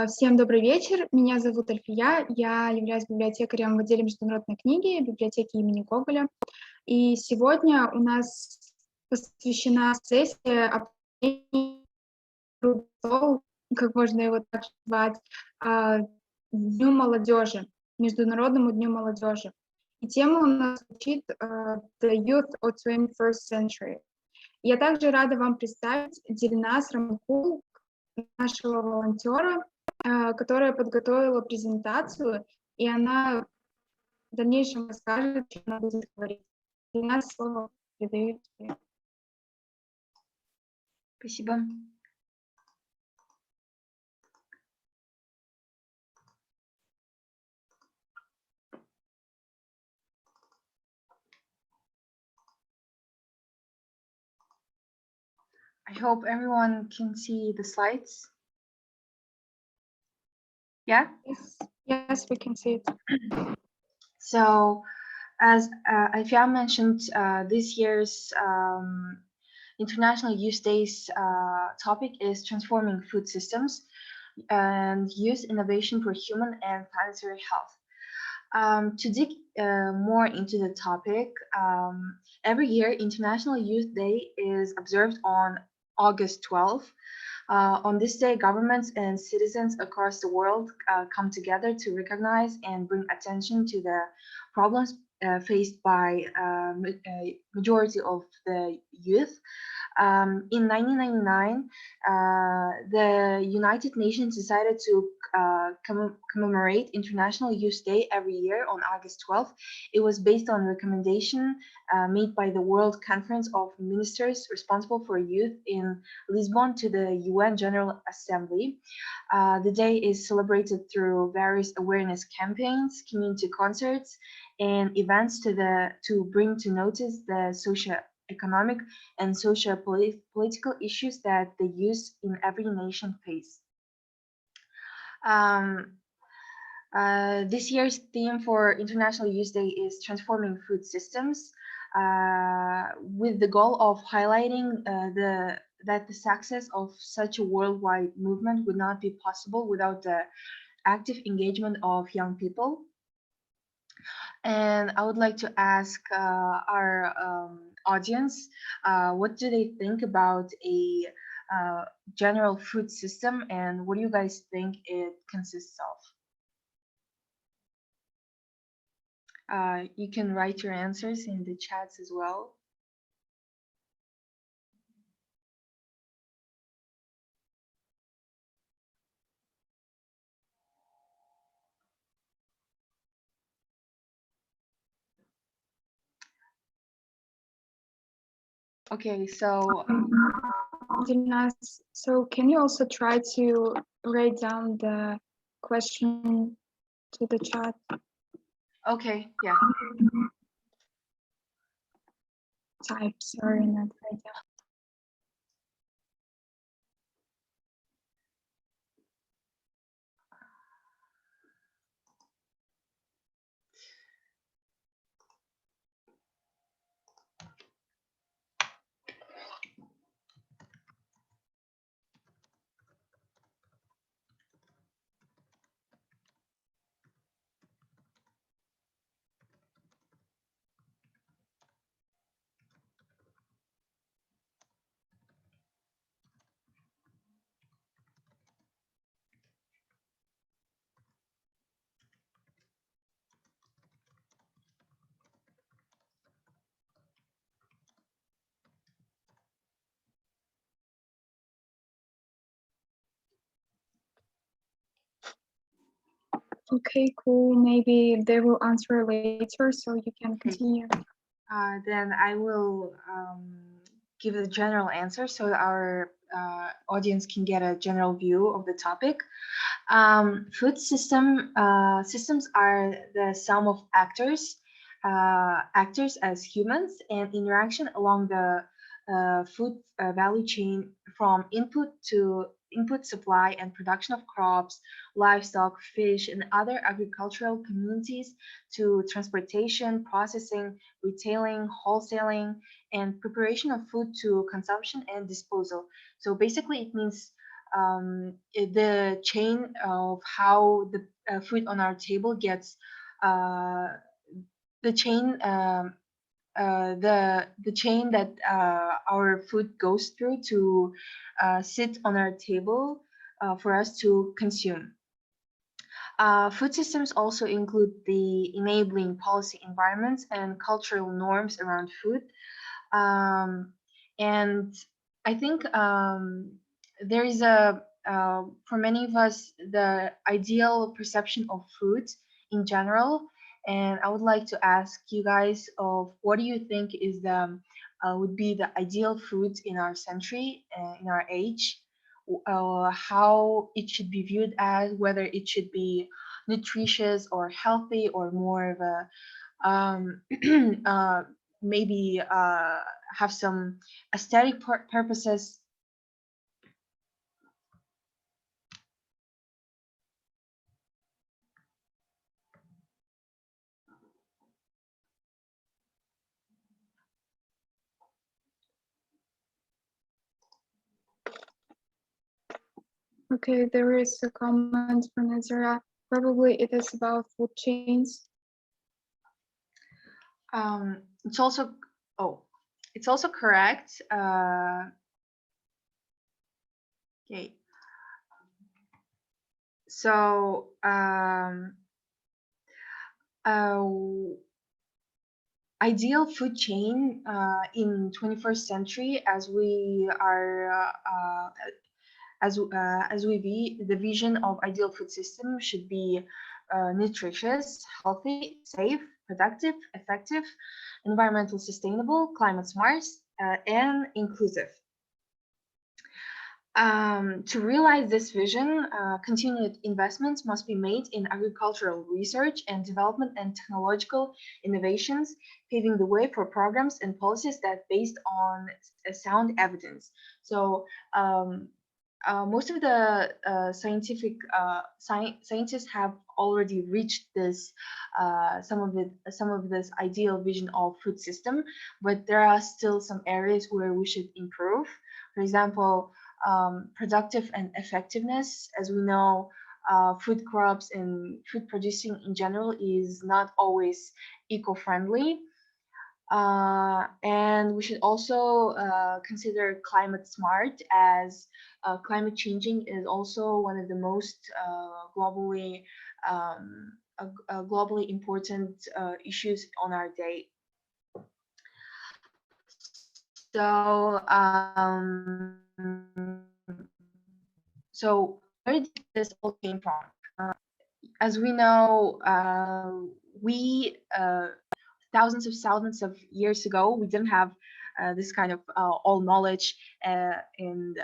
Всем добрый вечер. Меня зовут Альфия. Я являюсь библиотекарем в отделе международной книги библиотеки имени Гоголя. И сегодня у нас посвящена сессия «Круглый стол», как можно его так назвать, Дню молодежи, Международному Дню молодежи. И тема у нас звучит «The Youth of 21st Century». Я также рада вам представить Дильназ Рамакул, нашего волонтера, которая подготовила презентацию, и она в дальнейшем расскажет, что она будет говорить. Дильназ, слово передаю тебе. Спасибо. I hope everyone can see the slides. Yeah? Yes, we can see it. So, as Alfia mentioned, this year's International Youth Day's topic is transforming food systems and youth innovation for human and planetary health. To dig more into the topic, every year International Youth Day is observed on August 12th. On this day, governments and citizens across the world come together to recognize and bring attention to the problems faced by majority of the youth. In 1999, the United Nations decided to commemorate International Youth Day every year on August 12th. It was based on recommendation made by the World Conference of Ministers responsible for youth in Lisbon to the UN General Assembly. The day is celebrated through various awareness campaigns, community concerts, and events to bring to notice the socio-economic and socio-political issues that the youth in every nation face. This year's theme for International Youth Day is transforming food systems, with the goal of highlighting that the success of such a worldwide movement would not be possible without the active engagement of young people. And I would like to ask our audience, what do they think about a general food system, and what do you guys think it consists of? You can write your answers in the chats as well. Okay, so Dilnaz, so can you also try to write down the question to the chat? Okay, yeah. Type, sorry, not write down. Okay, cool. Maybe they will answer later, so you can continue. Then I will give a general answer so our audience can get a general view of the topic. Food systems are the sum of actors as humans, and interaction along the food value chain from input supply and production of crops, livestock, fish, and other agricultural communities to transportation, processing, retailing, wholesaling, and preparation of food to consumption and disposal. So basically it means the chain of how the food on our table gets the chain the chain that our food goes through to sit on our table for us to consume. Food systems also include the enabling policy environments and cultural norms around food. And I think there is for many of us, the ideal perception of food in general. And I would like to ask you guys of what do you think is the would be the ideal food in our century, in our age, how it should be viewed as, whether it should be nutritious or healthy or more of a maybe have some aesthetic purposes. Okay, there is a comment from Nazara. Probably it is about food chains. It's also correct. Okay. So ideal food chain in 21st century, as we are as we the vision of ideal food system should be nutritious, healthy, safe, productive, effective, environmental sustainable, climate smart, and inclusive. To realize this vision, continued investments must be made in agricultural research and development and technological innovations, paving the way for programs and policies that based on sound evidence. So most of the scientists have already reached this some of this ideal vision of food system, but there are still some areas where we should improve. For example, productive and effectiveness. As we know, food crops and food producing in general is not always eco-friendly. And we should also consider climate smart, as climate changing is also one of the most globally important issues on our day. So where did this all came from? As we know, we thousands of years ago, we didn't have this kind of all knowledge, and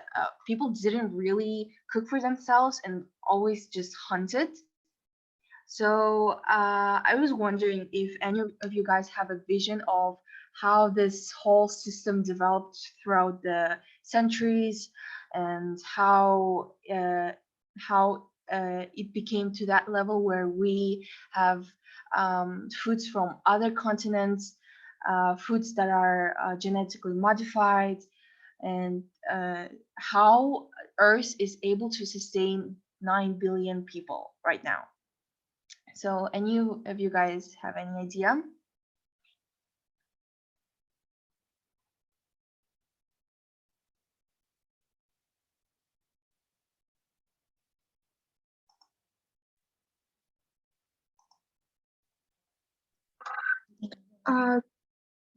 people didn't really cook for themselves and always just hunted. So I was wondering if any of you guys have a vision of how this whole system developed throughout the centuries, and how it became to that level where we have foods from other continents, foods that are genetically modified, and how Earth is able to sustain 9 billion people right now. So any of you guys have any idea?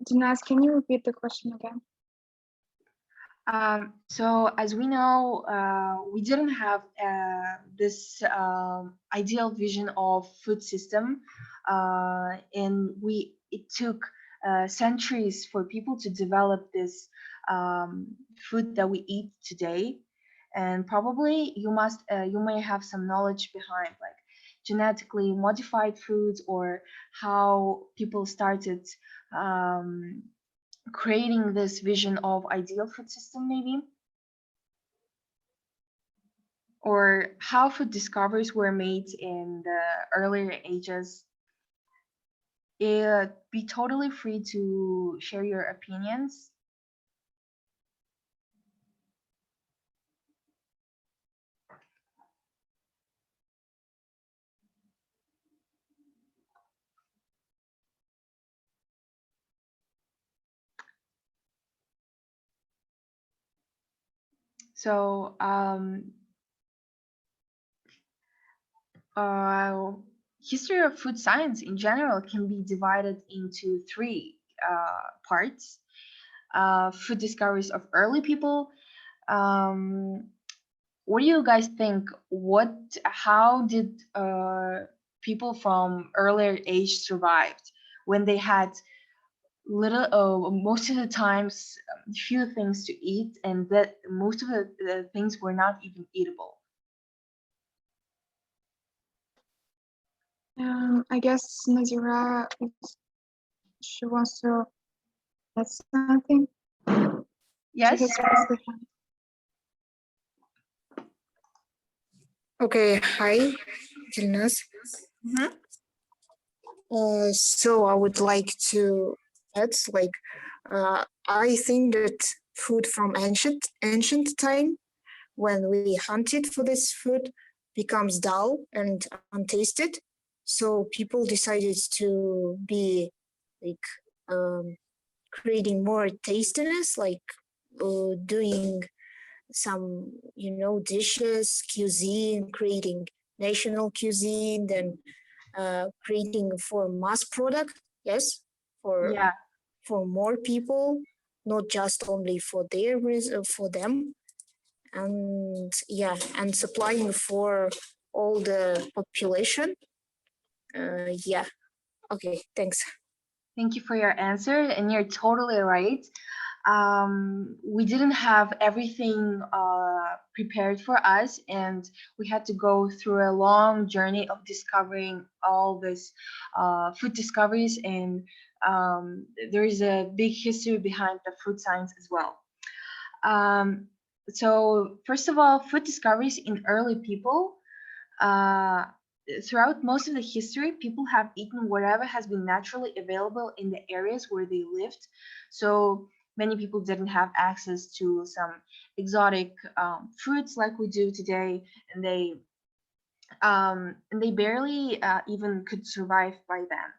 Dinas, can you repeat the question again? So as we know, we didn't have this ideal vision of food system, and it took centuries for people to develop this food that we eat today. And probably you may have some knowledge behind, like genetically modified foods, or how people started creating this vision of ideal food system, maybe, or how food discoveries were made in the earlier ages. Be totally free to share your opinions. So history of food science in general can be divided into three parts. Food discoveries of early people. What do you guys think? How did people from earlier age survived when they had most of the times few things to eat, and that most of the things were not even eatable? I guess Nazira, she wants to add something. Yes. She has raised her hand. Okay, hi, Dilnas. So I would like to add, I think that food from ancient time, when we hunted for this food, becomes dull and untasted. So people decided to be creating more tastiness, doing some, dishes, cuisine, creating national cuisine, then creating for mass product, yes, for more people, not just only for for them, and and supplying for all the population. Okay, thanks. Thank you for your answer, and you're totally right. We didn't have everything prepared for us, and we had to go through a long journey of discovering all this food discoveries, and there is a big history behind the food science as well. So first of all, food discoveries in early people. Throughout most of the history, people have eaten whatever has been naturally available in the areas where they lived. So many people didn't have access to some exotic fruits like we do today, and they barely even could survive by then.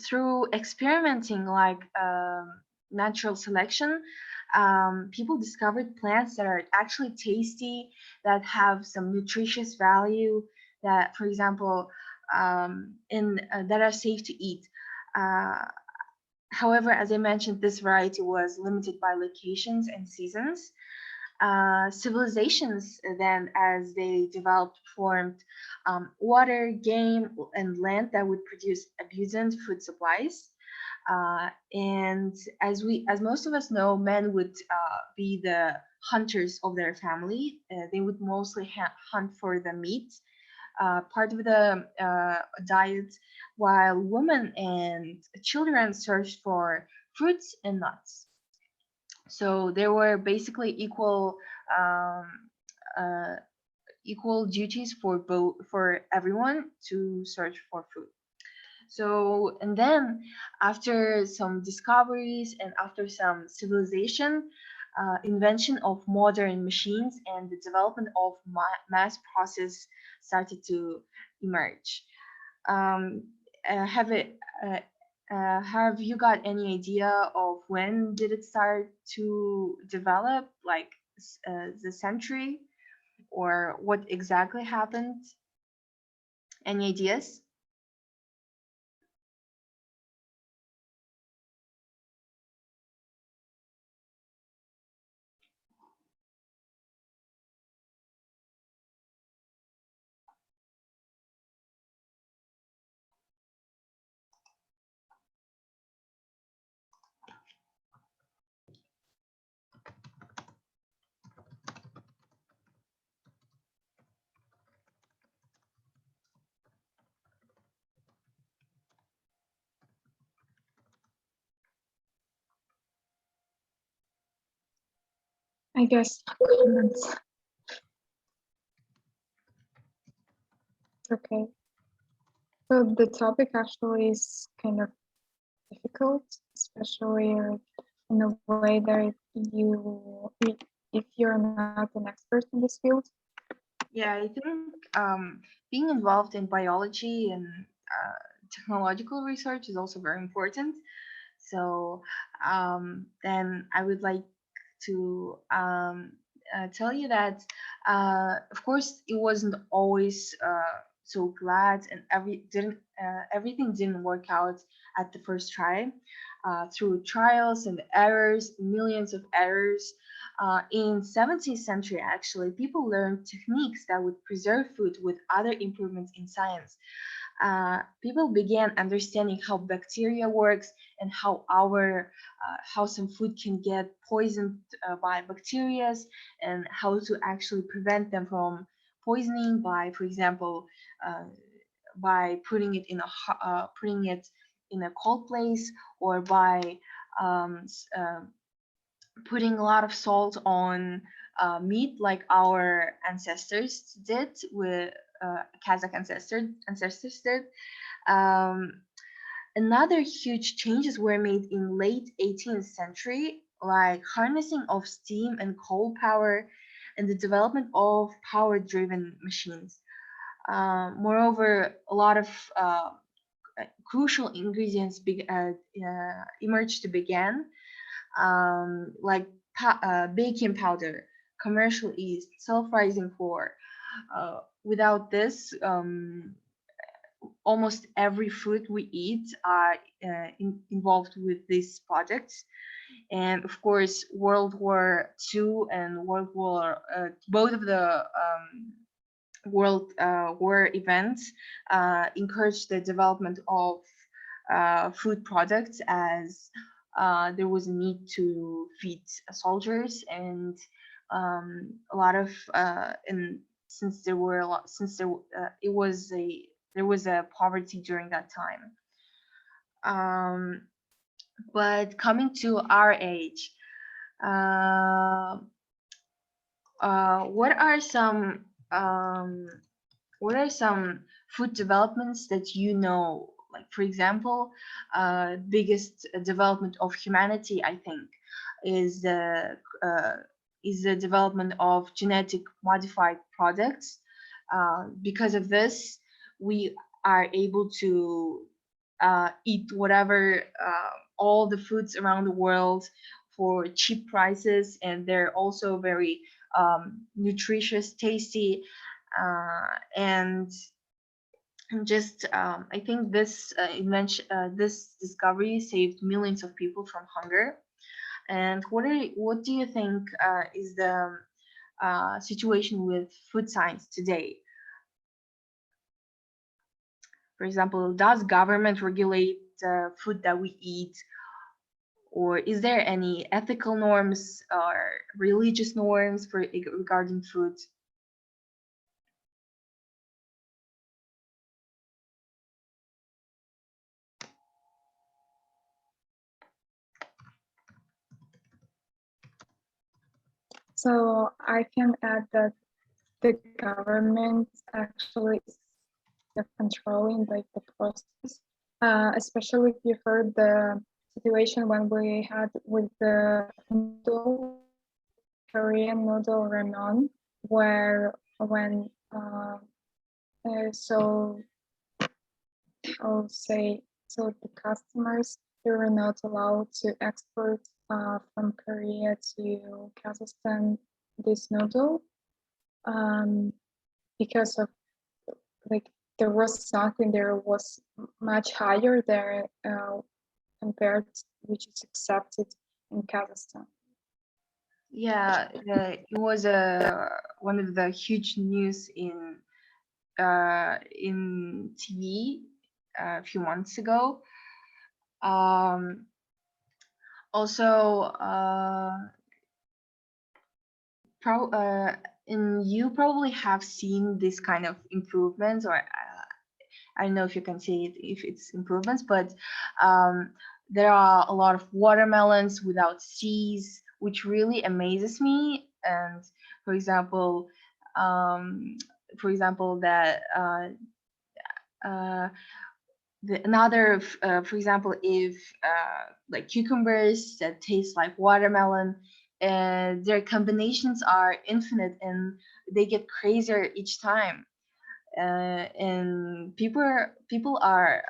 Through experimenting natural selection, people discovered plants that are actually tasty, that have some nutritious value, that, for example, that are safe to eat. However, as I mentioned, this variety was limited by locations and seasons. Civilizations then, as they developed, formed water, game, and land that would produce abundant food supplies. And as most of us know, men would be the hunters of their family. They would mostly hunt for the meat, part of the diet, while women and children searched for fruits and nuts. So there were basically equal duties for everyone to search for food. So, and then after some discoveries and after some civilization, invention of modern machines and the development of mass process started to emerge. Have you got any idea of when did it start to develop, like the century, or what exactly happened? Any ideas? I guess comments. Okay. So the topic actually is kind of difficult, especially in a way that if you're not an expert in this field. Yeah, I think being involved in biology and technological research is also very important. So then I would like to tell you that, of course, it wasn't always so glad, and everything didn't work out at the first try. Through trials and errors, millions of errors. In 17th century, actually, people learned techniques that would preserve food with other improvements in science. People began understanding how bacteria works and how some food can get poisoned by bacteria, and how to actually prevent them from poisoning by, for example, by putting it in a cold place, or by putting a lot of salt on meat, like our ancestors did, with Kazakh ancestors did. Another huge changes were made in late 18th century, like harnessing of steam and coal power, and the development of power-driven machines. Moreover, a lot of crucial ingredients emerged to begin, like baking powder, commercial yeast, self-rising flour. Without this, almost every food we eat are involved with these projects. And of course, World War II and World War, both of the World War events encouraged the development of food products, as there was a need to feed soldiers, and a lot of and since there were a lot, since there was a poverty during that time. But coming to our age, what are some food developments that you know? Like, for example, biggest development of humanity, I think, is the development of genetic modified products. Because of this, we are able to eat whatever, all the foods around the world for cheap prices, and they're also very nutritious, tasty, and just I think this this discovery saved millions of people from hunger. And what do you think is the situation with food science today? For example, does government regulate the food that we eat, or is there any ethical norms or religious norms regarding food? So I can add that the government actually is controlling like the process, especially if you heard the situation when we had with the noodle, Korean noodle ramen, where when so I'll say, so the customers, they were not allowed to export from Korea to Kazakhstan this noodle, because of like there was something there was much higher there compared to which is accepted in Kazakhstan. Yeah, it was one of the huge news in TV a few months ago. Also, you probably have seen this kind of improvements, or I don't know if you can say it, if it's improvements, but there are a lot of watermelons without seeds, which really amazes me. And for example, that for example, if like cucumbers that taste like watermelon, and their combinations are infinite and they get crazier each time. And people are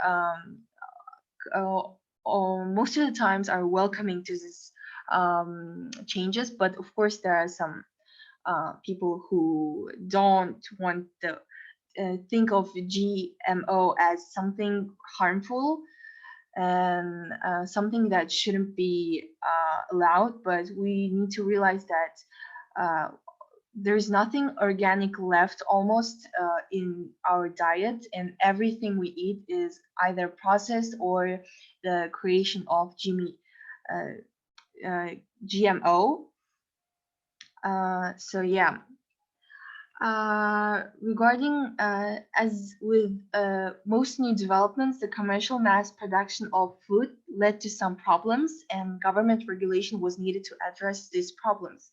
most of the times are welcoming to this changes, but of course there are some people who don't want to think of GMO as something harmful and something that shouldn't be allowed, but we need to realize that there's nothing organic left almost in our diet, and everything we eat is either processed or the creation of GMO. So yeah. Regarding, as with most new developments, the commercial mass production of food led to some problems, and government regulation was needed to address these problems.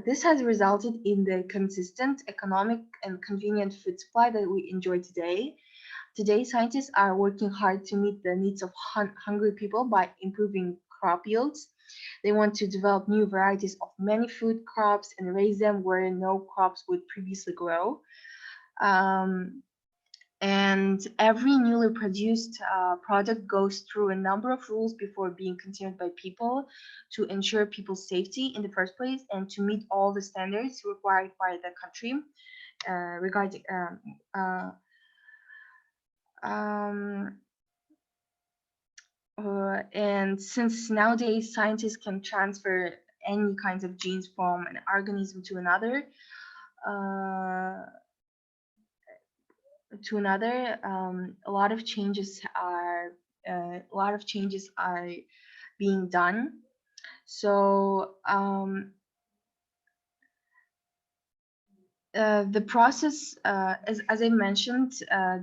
This has resulted in the consistent, economic, and convenient food supply that we enjoy today. Today, scientists are working hard to meet the needs of hungry people by improving crop yields. They want to develop new varieties of many food crops and raise them where no crops would previously grow. And every newly produced product goes through a number of rules before being consumed by people to ensure people's safety in the first place and to meet all the standards required by the country regarding and since nowadays scientists can transfer any kinds of genes from an organism to another, a lot of changes are being done. So the process, as I mentioned,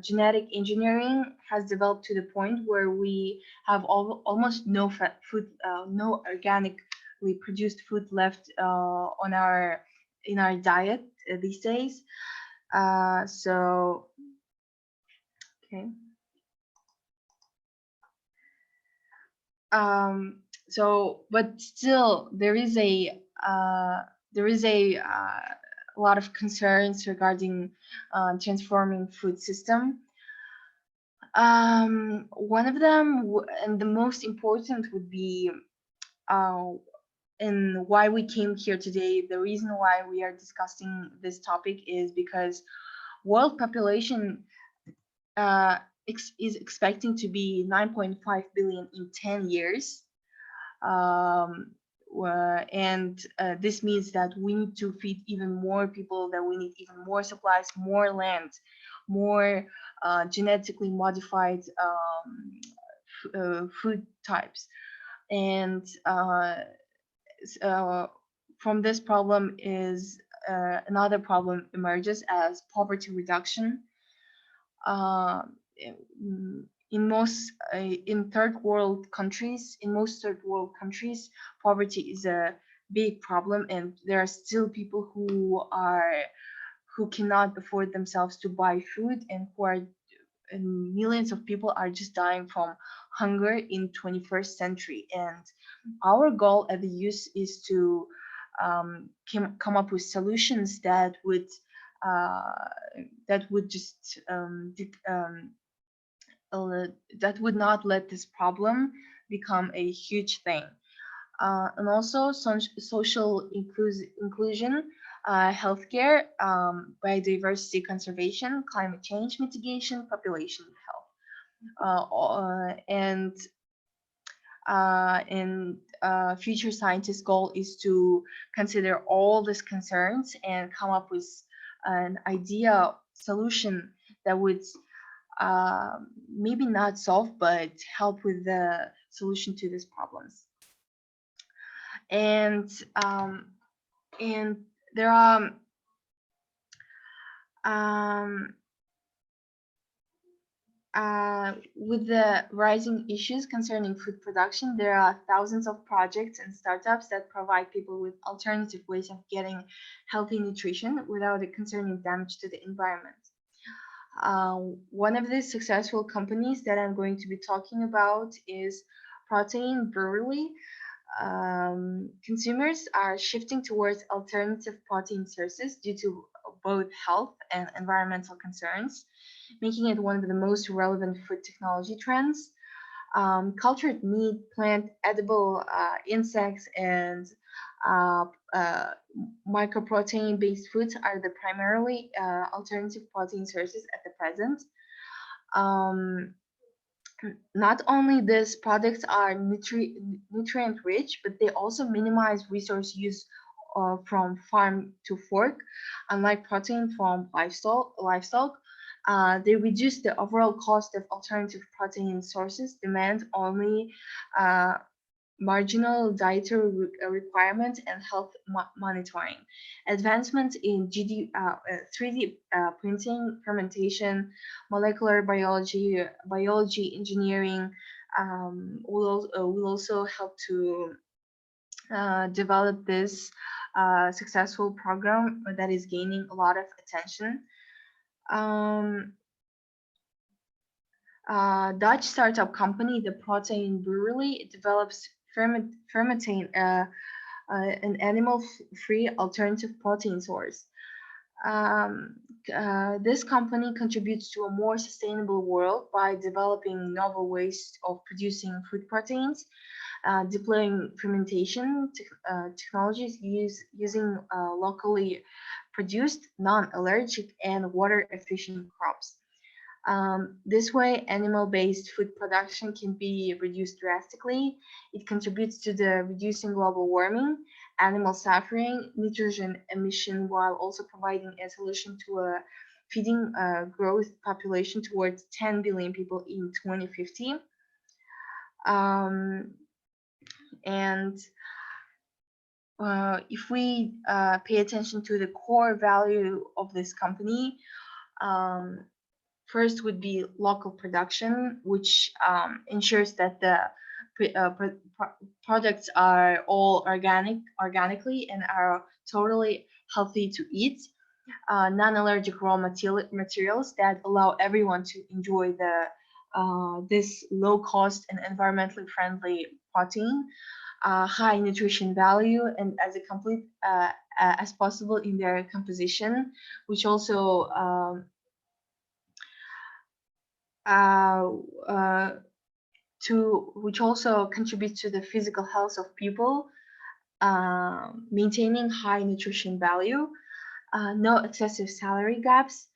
genetic engineering has developed to the point where we have almost no food, no organically produced food left in our diet these days. So, okay. So, but still, there is a lot of concerns regarding transforming food system. One of them, and the most important, would be and why we came here today. The reason why we are discussing this topic is because world population is expecting to be 9.5 billion in 10 years. And this means that we need to feed even more people, that we need even more supplies, more land, more genetically modified food types. And from this problem is another problem emerges as poverty reduction. In third world countries, poverty is a big problem, and there are still people who cannot afford themselves to buy food, and millions of people are just dying from hunger in 21st century. And our goal at the youth is to come up with solutions that would just that would not let this problem become a huge thing. And also social inclusion, healthcare, biodiversity conservation, climate change mitigation, population health. And future scientists' goal is to consider all these concerns and come up with an idea solution that would maybe not solve, but help with the solution to these problems. And there are with the rising issues concerning food production, there are thousands of projects and startups that provide people with alternative ways of getting healthy nutrition without it concerning damage to the environment. One of the successful companies that I'm going to be talking about is Провели. Consumers are shifting towards alternative protein sources due to both health and environmental concerns, making it one of the most relevant food technology trends. Cultured meat, plant, edible insects, and microprotein-based foods are the primarily alternative protein sources at the present. Not only these products are nutrient rich, but they also minimize resource use from farm to fork. Unlike protein from livestock, they reduce the overall cost of alternative protein sources, demand only marginal dietary requirements, and health monitoring. Advancements in 3D printing, fermentation, molecular biology, engineering will also help to develop this successful program that is gaining a lot of attention. Dutch startup company, the Protein Brewery, develops fermenting, an animal-free alternative protein source. This company contributes to a more sustainable world by developing novel ways of producing food proteins, deploying fermentation technologies using locally produced, non-allergic, and water-efficient crops. This way, animal-based food production can be reduced drastically. It contributes to the reducing global warming, animal suffering, nitrogen emission, while also providing a solution to a feeding growth population towards 10 billion people in 2050. If we pay attention to the core value of this company, first would be local production, which ensures that the products are all organically and are totally healthy to eat. Non-allergic raw materials that allow everyone to enjoy this low-cost and environmentally friendly protein. High nutrition value and as complete as possible in their composition, which also contributes to the physical health of people, maintaining high nutrition value, no excessive salary gaps,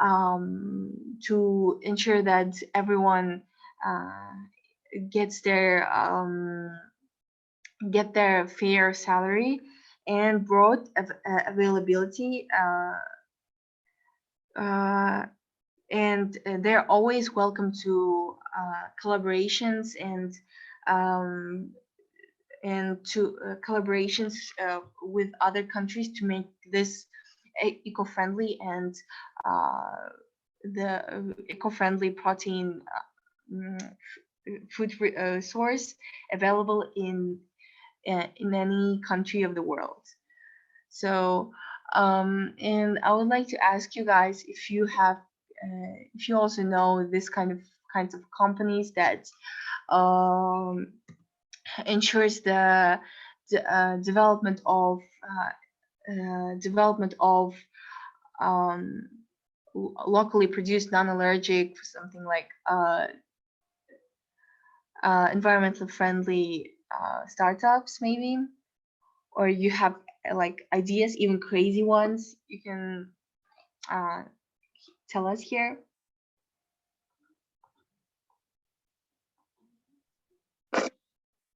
to ensure that everyone gets their fair salary, and broad availability, and they're always welcome to collaborations and to collaborations with other countries to make this eco-friendly and the eco-friendly protein food source available in any country of the world. So and I would like to ask you guys if you also know this kinds of companies that ensures the development of locally produced non-allergic, something like environmentally friendly startups, maybe, or you have like ideas, even crazy ones, you can tell us here.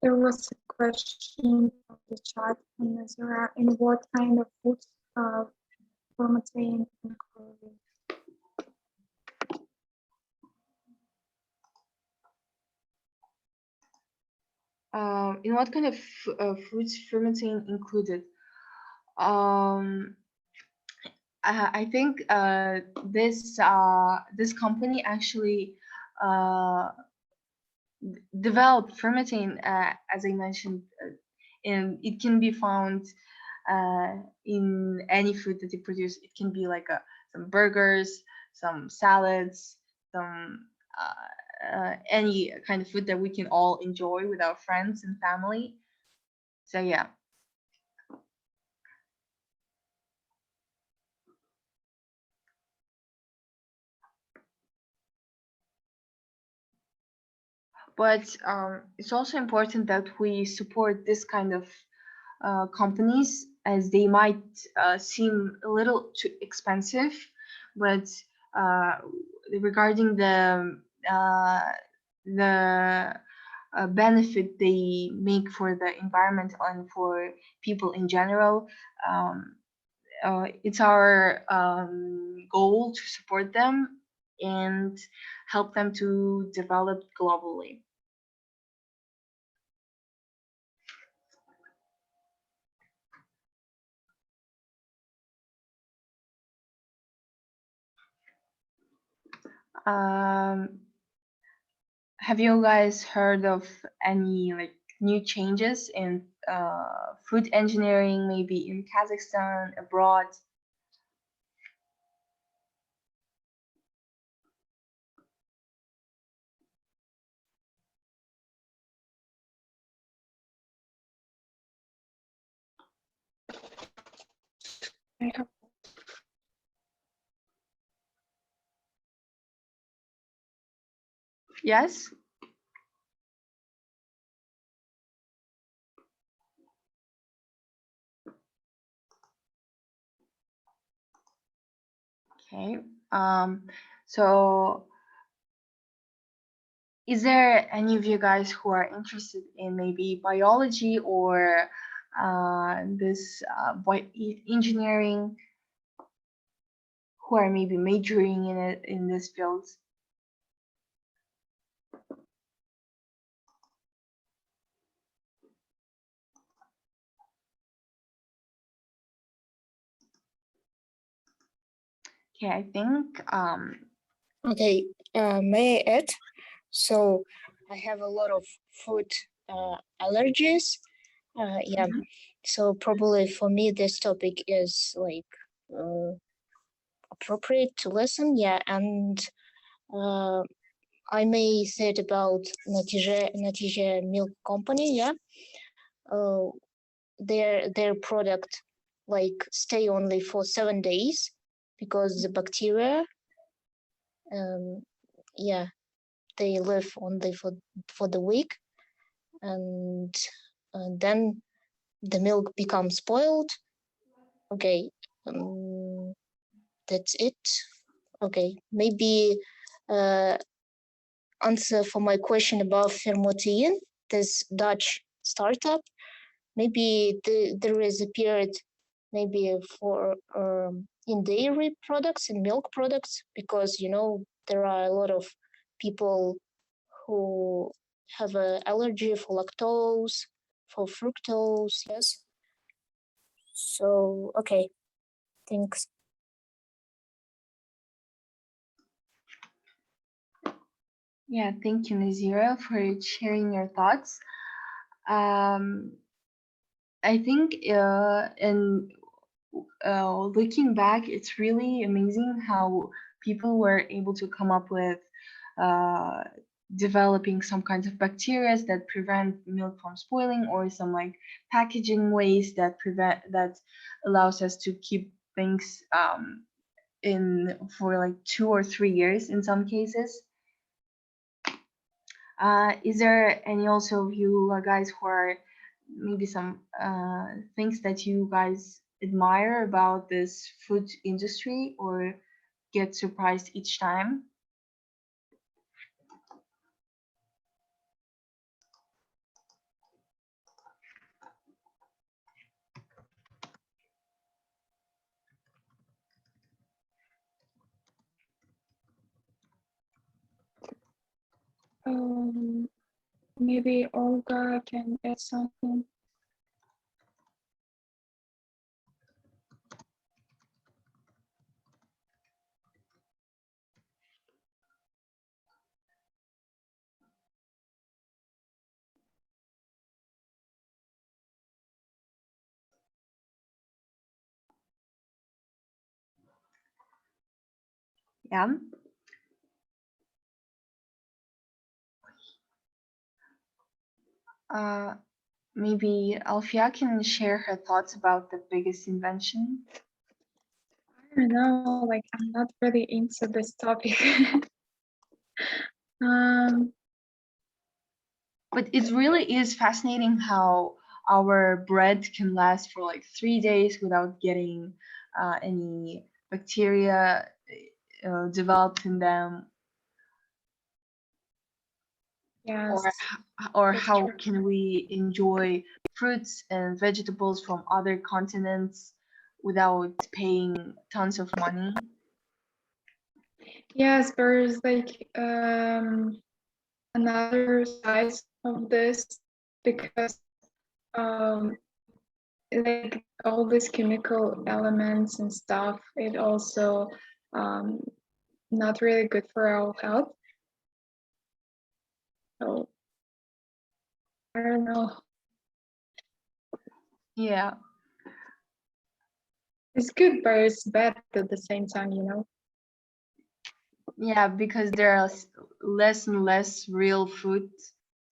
There was a question from the chat from Nazira. In what kind of foods fermenting included? In what kind of foods fermenting included? I think this company actually developed fermenting, as I mentioned, and it can be found in any food that they produce. It can be like some burgers, some salads, some any kind of food that we can all enjoy with our friends and family. So yeah. but it's also important that we support this kind of companies, as they might seem a little too expensive, but regarding the benefit they make for the environment and for people in general, it's our goal to support them and help them to develop globally. Have you guys heard of any like new changes in food engineering, maybe in Kazakhstan, abroad? I have Yes. Okay. So is there any of you guys who are interested in maybe biology or this engineering, who are maybe majoring in it in this field? Okay, I think Okay, may I add? So I have a lot of food allergies. Yeah, so probably for me this topic is like appropriate to listen. Yeah, and I may say it about Natija Milk Company. Yeah, their product like stay only for 7 days because the bacteria, yeah, they live only for the week, and then the milk becomes spoiled. Okay, that's it. Okay, maybe answer for my question about Fermotein, this Dutch startup. Maybe there is a period maybe for in dairy products and milk products, because you know there are a lot of people who have an allergy for lactose, for fructose. Yes. So okay, thanks. yeah, thank you, Nazira, for sharing your thoughts. I think in looking back, it's really amazing how people were able to come up with developing some kinds of bacteria that prevent milk from spoiling, or some like packaging ways that allows us to keep things in for like 2 or 3 years in some cases. Is there any also of you guys who are maybe some things that you guys admire about this food industry or get surprised each time? maybe Olga can add something. Yeah. Maybe Alfia can share her thoughts about the biggest invention. I don't know, like I'm not really into this topic. But it really is fascinating how our bread can last for like 3 days without getting any bacteria developed in them, Yes, or that's how true. can we enjoy fruits and vegetables from other continents without paying tons of money. Yes, there is like another side of this, because like all these chemical elements and stuff, it also not really good for our health. So I don't know. Yeah, It's good, but it's bad at the same time, you know? yeah, because there are less and less real food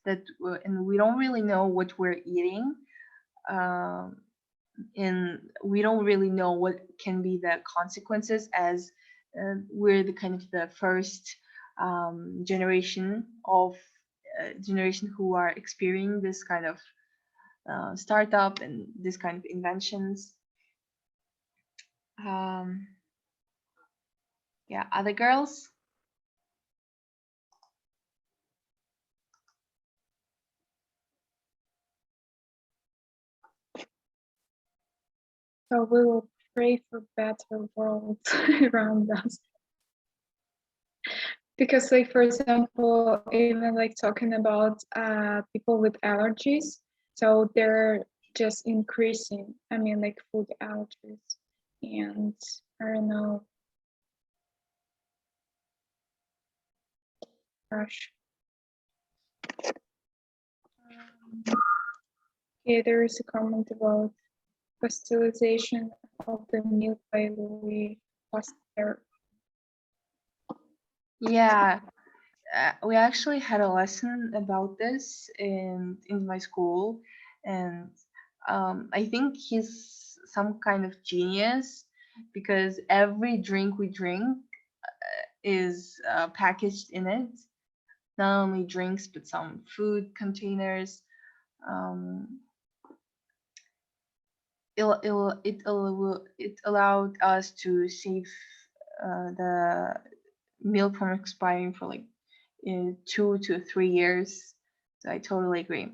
that, and we don't really know what we're eating. And we don't really know what can be the consequences, as we're the kind of the first generation who are experiencing this kind of startup and this kind of inventions. Yeah, other girls. So we will pray for better world around us. Because like, for example, even like talking about people with allergies, so they're just increasing. I mean, like food allergies, and I don't know, gosh. Yeah, there is a comment about pasteurization of the milk by Louis Pasteur. Yeah, we actually had a lesson about this in my school, and I think he's some kind of genius, because every drink we drink is packaged in it. Not only drinks, but some food containers. Um, it allowed us to save the milk from expiring for like 2 to 3 years. So I totally agree.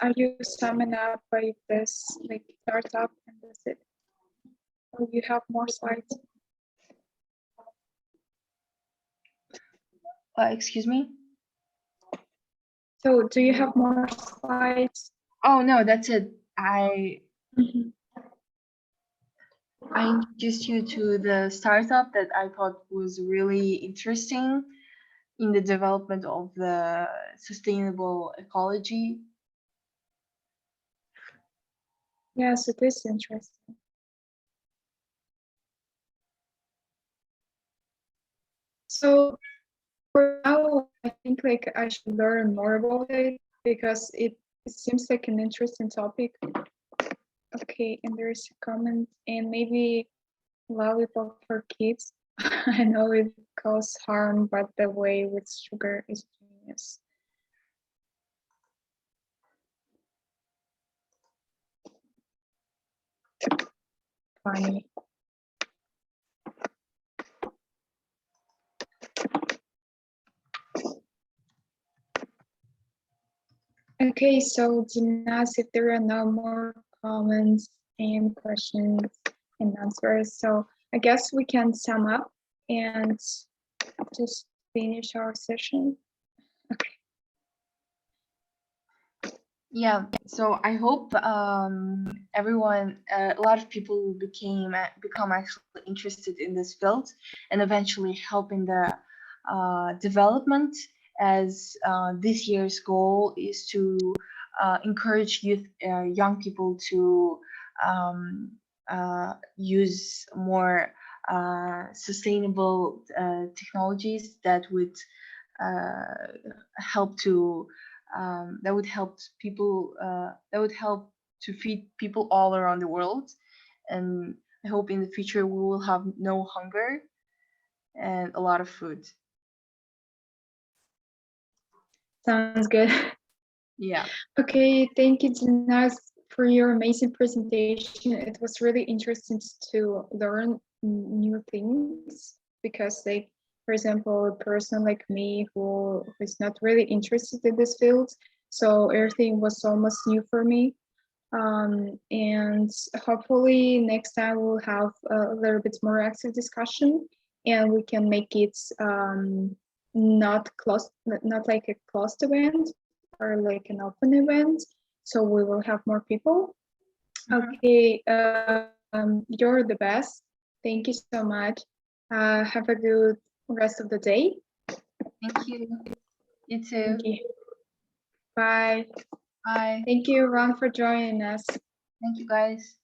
Are you summing up by this like startup and that's it? Or you have more slides? Excuse me? So do you have more slides? Oh no, that's it. Mhm. I introduced you to the startup that I thought was really interesting in the development of the sustainable ecology. Yes, it is interesting. So for now, I think like I should learn more about it because it seems like an interesting topic. Okay, and there's a comment, and maybe lollipop for kids. I know it causes harm, but the way with sugar is genius. Funny. Okay, so Dinas, if there are no more comments and questions and answers, so I guess we can sum up and just finish our session. Okay. Yeah, so I hope everyone, a lot of people become actually interested in this field, and eventually help in the development, as this year's goal is to encourage young people to use more sustainable technologies that would help to that would help people that would help to feed people all around the world. And I hope in the future we will have no hunger and a lot of food. Sounds good. Yeah. Okay, thank you, Dinas, for your amazing presentation. It was really interesting to learn new things because, like, for example, a person like me who is not really interested in this field, so everything was almost new for me. And hopefully next time we'll have a little bit more active discussion, and we can make it not like a closed event or like an open event, so we will have more people. Okay, you're the best. Thank you so much. Have a good rest of the day. Thank you. You too. Thank you. Bye. Bye. Thank you, Ron, for joining us. Thank you, guys.